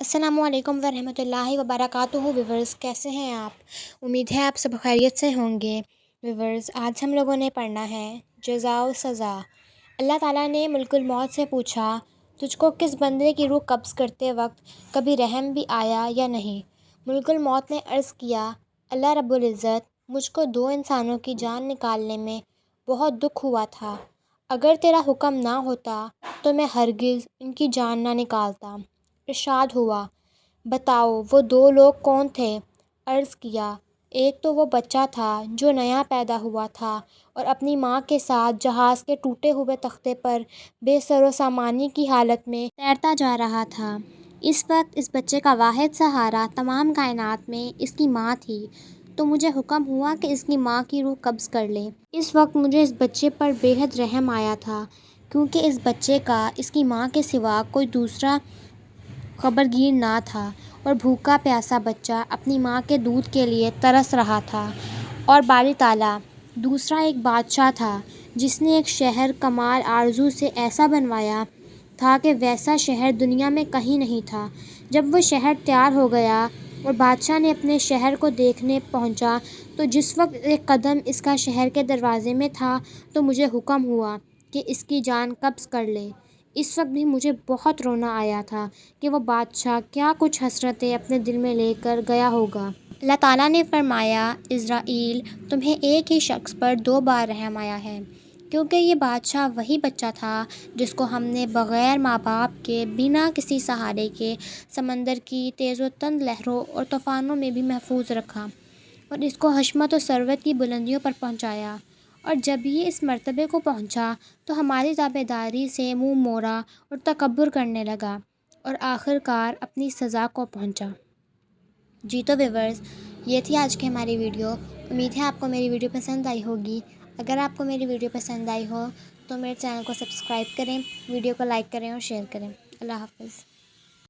अस्सलामु अलैकुम वरहमतुल्लाहि वबरकातुहू। व्यूवर्स, कैसे हैं आप? उम्मीद है आप सब खैरियत से होंगे। व्यूवर्स, आज हम लोगों ने पढ़ना है जज़ा व सज़ा। अल्लाह ताला ने मुल्कुल मौत से पूछा, तुझको किस बंदे की रूह कब्ज़ करते वक्त कभी रहम भी आया या नहीं? मुल्कुल मौत ने अर्ज़ किया, अल्लाह रब्बुल इज़्ज़त, मुझको दो इंसानों की जान निकालने में बहुत दुख हुआ था। अगर तेरा हुक्म ना होता तो मैं हरगिज़ इनकी जान ना निकालता। इरशाद हुआ, बताओ वो दो लोग कौन थे? अर्ज़ किया, एक तो वो बच्चा था जो नया पैदा हुआ था और अपनी माँ के साथ जहाज़ के टूटे हुए तख्ते पर बेसरो सामानी की हालत में तैरता जा रहा था। इस वक्त इस बच्चे का वाहिद सहारा तमाम कायनात में इसकी माँ थी। तो मुझे हुक्म हुआ कि इसकी माँ की रूह कब्ज़ कर ले। इस वक्त मुझे इस बच्चे पर बेहद रहम आया था, क्योंकि इस बच्चे का इसकी माँ के सिवा कोई दूसरा खबरगीर ना था और भूखा प्यासा बच्चा अपनी माँ के दूध के लिए तरस रहा था। और बारी ताला दूसरा एक बादशाह था जिसने एक शहर कमाल आरजू से ऐसा बनवाया था कि वैसा शहर दुनिया में कहीं नहीं था। जब वो शहर तैयार हो गया और बादशाह ने अपने शहर को देखने पहुंचा, तो जिस वक्त एक कदम इसका शहर के दरवाज़े में था तो मुझे हुक्म हुआ कि इसकी जान कब्ज़ कर ले। इस वक्त भी मुझे बहुत रोना आया था कि वो बादशाह क्या कुछ हसरतें अपने दिल में लेकर गया होगा। अल्लाह ताला ने फरमाया, इज़राइल, तुम्हें एक ही शख्स पर दो बार रहम आया है, क्योंकि ये बादशाह वही बच्चा था जिसको हमने बग़ैर माँ बाप के बिना किसी सहारे के समंदर की तेज़ व तंद लहरों और तूफ़ानों में भी महफूज रखा और इसको हशमत और सरवत की बुलंदियों पर पहुँचाया। और जब ये इस मर्तबे को पहुँचा तो हमारी ताबेदारी से मुँह मोड़ा और तकब्बुर करने लगा और आखिरकार अपनी सज़ा को पहुँचा। जी तो व्यूवर्स, ये थी आज की हमारी वीडियो। उम्मीद है आपको मेरी वीडियो पसंद आई होगी। अगर आपको मेरी वीडियो पसंद आई हो तो मेरे चैनल को सब्सक्राइब करें, वीडियो को लाइक करें और शेयर करें। अल्लाह हाफ़िज़।